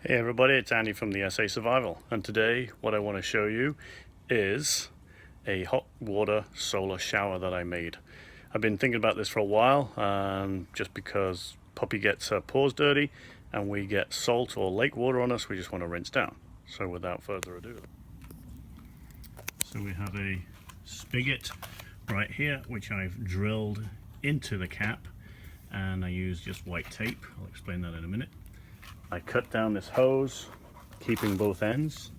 Hey everybody, it's Andy from the SA Survival, and today what I want to show you is a hot water solar shower that I made. I've been thinking about this for a while, just because Puppy gets her paws dirty and we get salt or lake water on us, we just want to rinse down. So without further ado. So we have a spigot right here which I've drilled into the cap, and I use just white tape. I'll explain that in a minute. I cut down this hose, keeping both ends,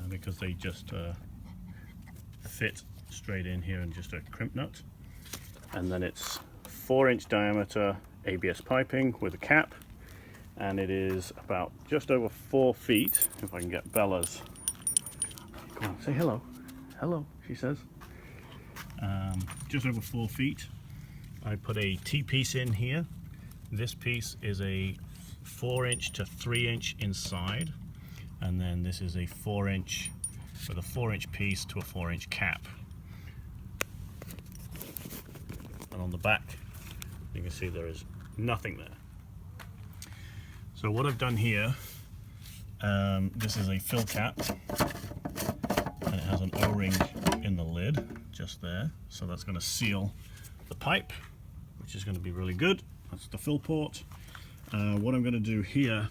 because they just fit straight in here in just a crimp nut. And then it's 4-inch diameter ABS piping with a cap, and it is about just over 4 feet. If I can get Bella's, come on, say hello. Hello, she says. Just over 4 feet. I put a T-piece in here. This piece is a 4-inch to 3-inch inside, and then this is a 4-inch with a 4-inch piece to a 4-inch cap. And on the back you can see there is nothing there. So what I've done here, this is a fill cap, and it has an O-ring in the lid just there, so that's going to seal the pipe, which is going to be really good. That's the fill port. What I'm going to do here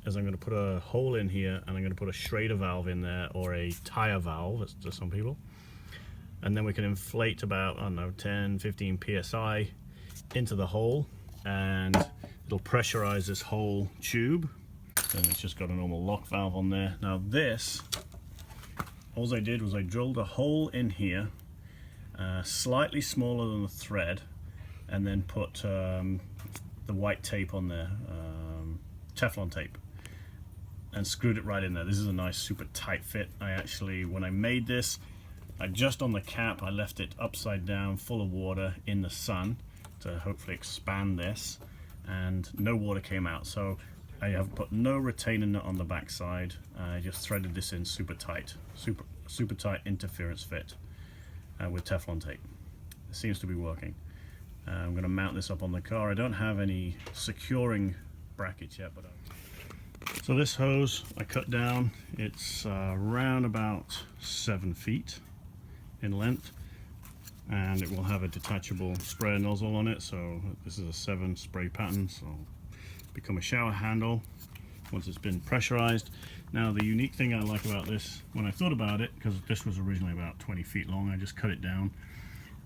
is I'm going to put a hole in here, and I'm going to put a Schrader valve in there, or a tire valve to some people, and then we can inflate about, I don't know, 10-15 psi into the hole, and it'll pressurize this whole tube. And it's just got a normal lock valve on there. Now this, all I did was I drilled a hole in here, slightly smaller than the thread, and then put the white tape on there, Teflon tape, and screwed it right in there. This is a nice super tight fit. I actually, when I made this, just on the cap, I left it upside down full of water in the sun to hopefully expand this, and no water came out. So I have put no retainer nut on the back side. I just threaded this in super tight interference fit with Teflon tape. It seems to be working. I'm going to mount this up on the car. I don't have any securing brackets yet, but so this hose I cut down. It's around about 7 feet in length, and it will have a detachable sprayer nozzle on it. So this is a 7 spray pattern, so become a shower handle once it's been pressurized. Now the unique thing I like about this, when I thought about it, because this was originally about 20 feet long, I just cut it down.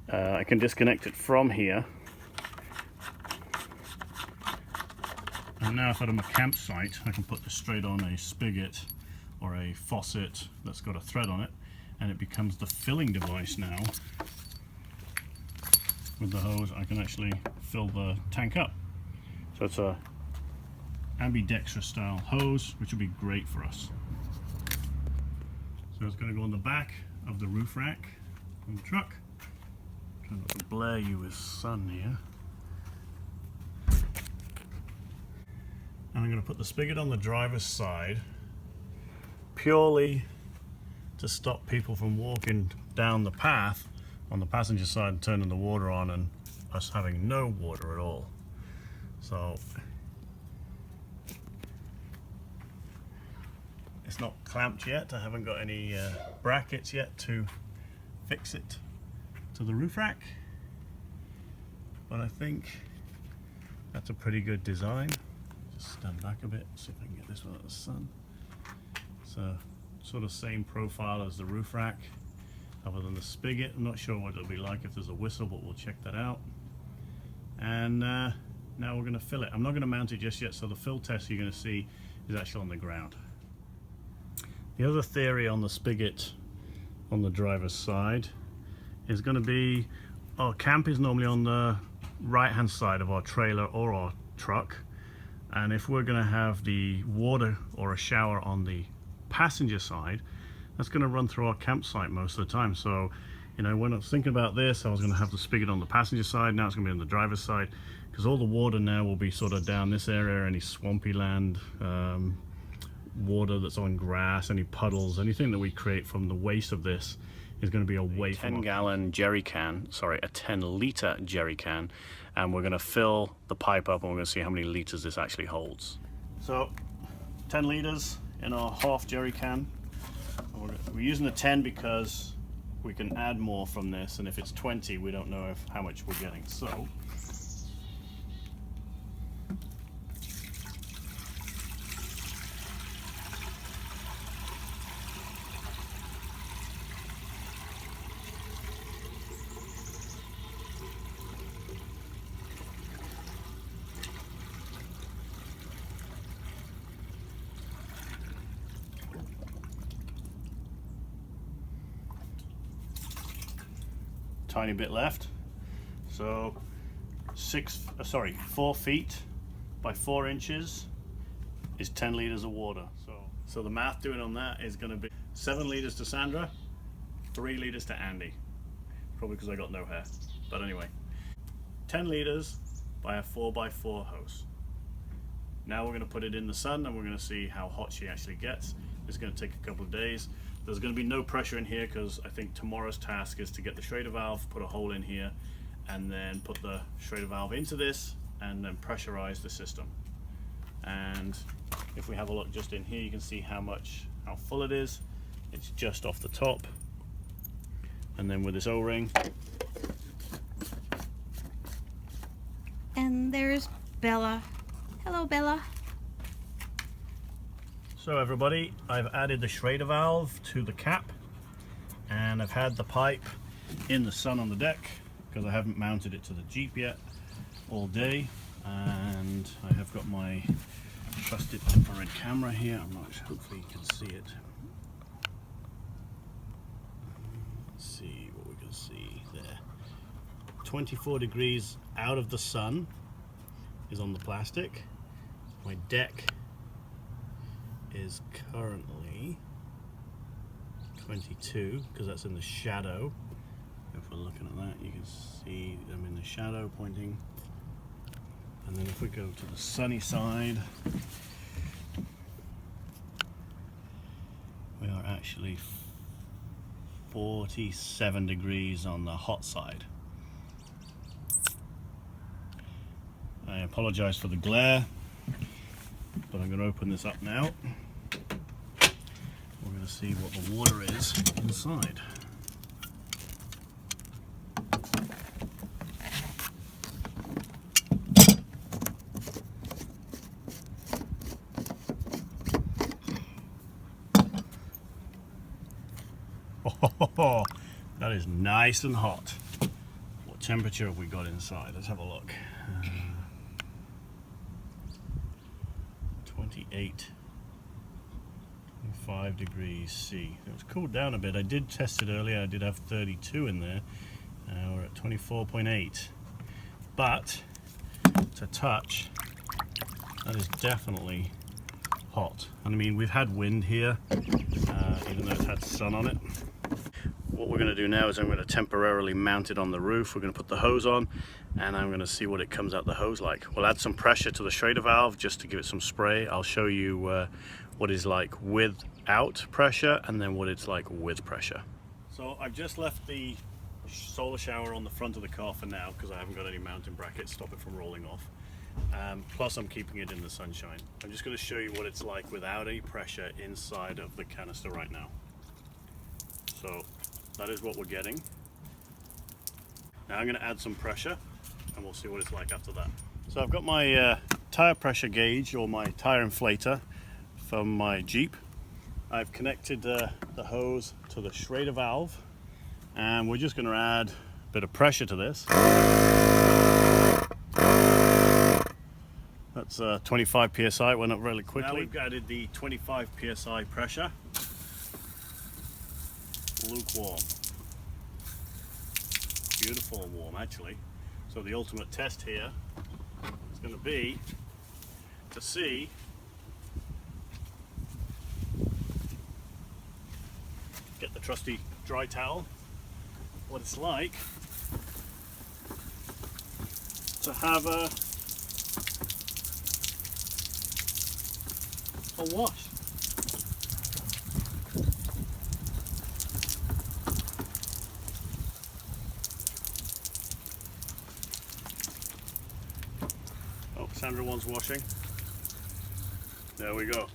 I can disconnect it from here, and now if I'm at a campsite, I can put this straight on a spigot or a faucet that's got a thread on it, and it becomes the filling device now. With the hose I can actually fill the tank up. So it's a ambidextrous style hose, which will be great for us. So it's going to go on the back of the roof rack on the truck. Trying not to blare you with sun here. And I'm going to put the spigot on the driver's side, purely to stop people from walking down the path on the passenger side and turning the water on, and us having no water at all. So it's not clamped yet. I haven't got any brackets yet to fix it to the roof rack, but I think that's a pretty good design. Just stand back a bit, see if I can get this one out of the sun. It's a sort of same profile as the roof rack, other than the spigot. I'm not sure what it'll be like if there's a whistle, but we'll check that out. And now we're going to fill it. I'm not going to mount it just yet, so the fill test you're going to see is actually on the ground. The other theory on the spigot on the driver's side is going to be, our camp is normally on the right hand side of our trailer or our truck, and if we're going to have the water or a shower on the passenger side, that's going to run through our campsite most of the time. So, you know, when I was thinking about this, I was going to have the spigot on the passenger side. Now it's going to be on the driver's side, because all the water now will be sort of down this area, any swampy land, water that's on grass, any puddles, anything that we create from the waste of this is going to be away from 10-gallon jerry can, sorry, a 10-liter jerry can, and we're going to fill the pipe up, and we're going to see how many liters this actually holds. So 10 litres in our half jerry can. We're using the 10 because we can add more from this, and if it's 20 we don't know how much we're getting. So tiny bit left. So 4 feet by 4 inches is 10 litres of water. So the math doing on that is going to be 7 litres to Sandra, 3 litres to Andy. Probably because I got no hair. But anyway, 10 litres by a 4x4 hose. Now we're going to put it in the sun and we're going to see how hot she actually gets. It's going to take a couple of days. There's going to be no pressure in here because I think tomorrow's task is to get the Schrader valve, put a hole in here, and then put the Schrader valve into this and then pressurize the system. And if we have a look just in here, you can see how full it is. It's just off the top. And then with this O-ring. And there's Bella. Hello, Bella. So everybody, I've added the Schrader valve to the cap, and I've had the pipe in the sun on the deck because I haven't mounted it to the Jeep yet all day. And I have got my trusted infrared camera here. Hopefully you can see it. Let's see what we can see there. 24 degrees out of the sun is on the plastic. My deck is currently 22 because that's in the shadow. If we're looking at that, you can see them in the shadow pointing. And then if we go to the sunny side, we are actually 47 degrees on the hot side. I apologize for the glare, but I'm going to open this up now. We're going to see what the water is inside. Oh, that is nice and hot. What temperature have we got inside? Let's have a look. 28, 25 degrees C. It was cooled down a bit. I did test it earlier. I did have 32 in there. We're at 24.8. But to touch, that is definitely hot. And I mean, we've had wind here, even though it's had sun on it. What we're going to do now is I'm going to temporarily mount it on the roof. We're going to put the hose on and I'm going to see what it comes out the hose like. We'll add some pressure to the Schrader valve just to give it some spray. I'll show you what it's like without pressure and then what it's like with pressure. So I've just left the solar shower on the front of the car for now because I haven't got any mounting brackets to stop it from rolling off. Plus I'm keeping it in the sunshine. I'm just going to show you what it's like without any pressure inside of the canister right now. So that is what we're getting. Now I'm going to add some pressure and we'll see what it's like after that. So I've got my tire pressure gauge or my tire inflator from my Jeep. I've connected the hose to the Schrader valve and we're just going to add a bit of pressure to this. That's 25 psi. It went up really quickly. Now we've added the 25 psi pressure. Lukewarm. Beautiful warm actually. So the ultimate test here is going to be to see get the trusty dry towel, what it's like to have a wash. Oh, Sandra wants washing. There we go.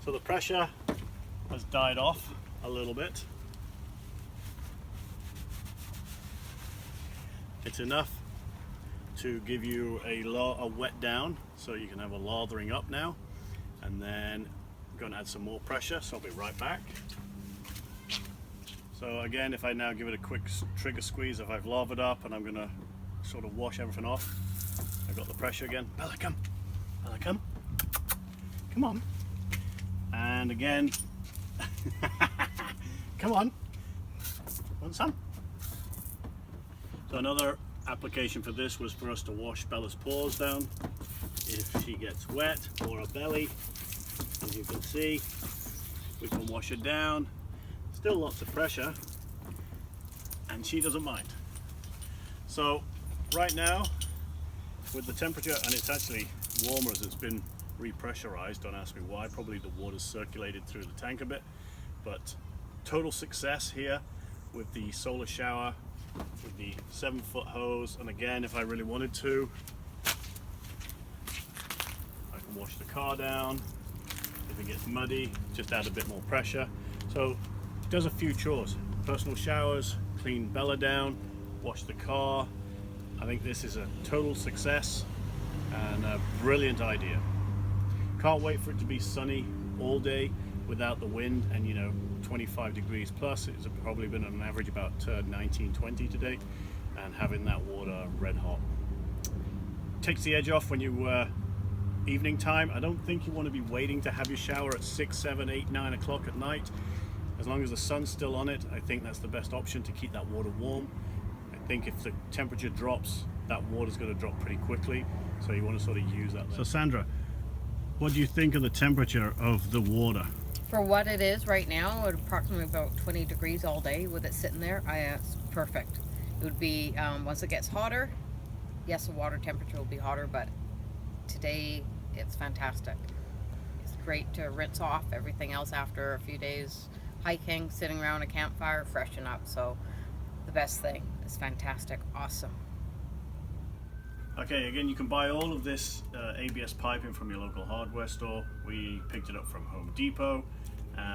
So the pressure has died off a little bit. It's enough to give you a wet down, so you can have a lathering up now. And then I'm going to add some more pressure, so I'll be right back. So again, if I now give it a quick trigger squeeze, if I've lathered up and I'm going to sort of wash everything off, I've got the pressure again. Bella, come. Bella, come. Come on. And again, come on. Want some? So another application for this was for us to wash Bella's paws down if she gets wet, or her belly. As you can see, we can wash her down. Still lots of pressure, and she doesn't mind. So right now, with the temperature, and it's actually warmer as it's been repressurized, don't ask me why, probably the water's circulated through the tank a bit, but total success here with the solar shower, with the 7-foot hose. And again, if I really wanted to, I can wash the car down. If it gets muddy, just add a bit more pressure. So it does a few chores: personal showers, clean Bella down, wash the car. I think this is a total success and a brilliant idea. Can't wait for it to be sunny all day without the wind, and 25 degrees plus. It's probably been on an average about 19, 20 today, and having that water red hot takes the edge off when you evening time. I don't think you want to be waiting to have your shower at 6, 7, 8, 9 o'clock at night. As long as the sun's still on it, I think that's the best option to keep that water warm. I think if the temperature drops, that water's going to drop pretty quickly, so you want to sort of use that. So Sandra, what do you think of the temperature of the water? For what it is right now, at approximately about 20 degrees all day with it sitting there, it's perfect. It would be, once it gets hotter, yes, the water temperature will be hotter, but today it's fantastic. It's great to rinse off everything else after a few days hiking, sitting around a campfire, freshen up. So the best thing is fantastic, awesome. Okay, again, you can buy all of this ABS piping from your local hardware store. We picked it up from Home Depot.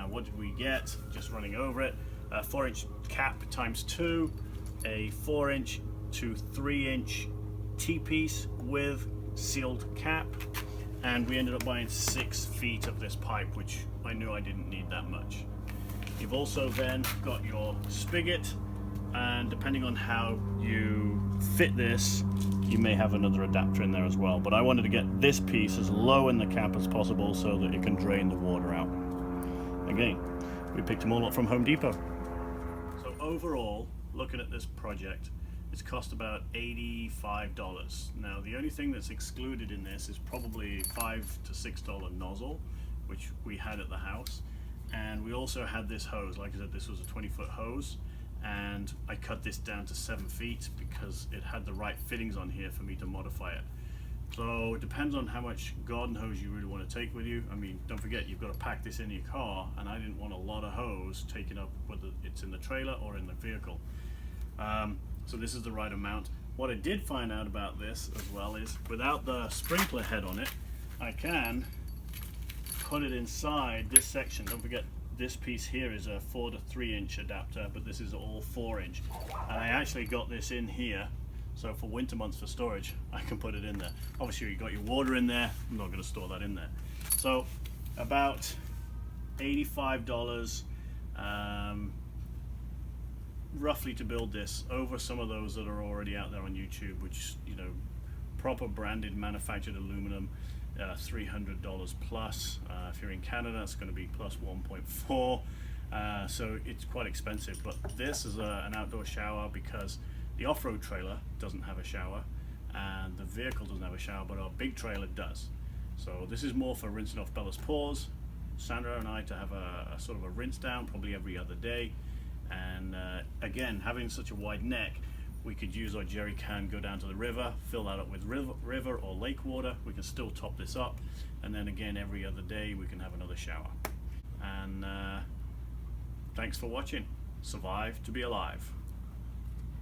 What did we get? Just running over it. A 4-inch cap ×2, a 4-inch to 3-inch T-piece with sealed cap, and we ended up buying 6 feet of this pipe, which I knew I didn't need that much. You've also then got your spigot, and depending on how you fit this, you may have another adapter in there as well, but I wanted to get this piece as low in the cap as possible so that it can drain the water out. Again, we picked them all up from Home Depot. So overall, looking at this project, it's cost about $85. Now the only thing that's excluded in this is probably $5 to $6 nozzle, which we had at the house, and we also had this hose. Like I said, this was a 20-foot hose, and I cut this down to 7 feet because it had the right fittings on here for me to modify it. So it depends on how much garden hose you really want to take with you. I mean, don't forget, you've got to pack this in your car, and I didn't want a lot of hose taken up, whether it's in the trailer or in the vehicle. So this is the right amount. What I did find out about this as well is, without the sprinkler head on it, I can put it inside this section. Don't forget, this piece here is a 4 to 3-inch adapter, but this is all 4-inch. And I actually got this in here, so for winter months for storage, I can put it in there. Obviously, you got your water in there. I'm not going to store that in there. So about $85 roughly to build this over some of those that are already out there on YouTube, which, proper branded manufactured aluminum, $300 plus. If you're in Canada, it's going to be plus 1.4. So it's quite expensive, but this is an outdoor shower because the off-road trailer doesn't have a shower and the vehicle doesn't have a shower, but our big trailer does. So this is more for rinsing off Bella's paws, Sandra and I to have a sort of a rinse down probably every other day. And again, having such a wide neck, we could use our jerry can, go down to the river, fill that up with river or lake water. We can still top this up, and then again every other day we can have another shower. And thanks for watching. Survive to be alive.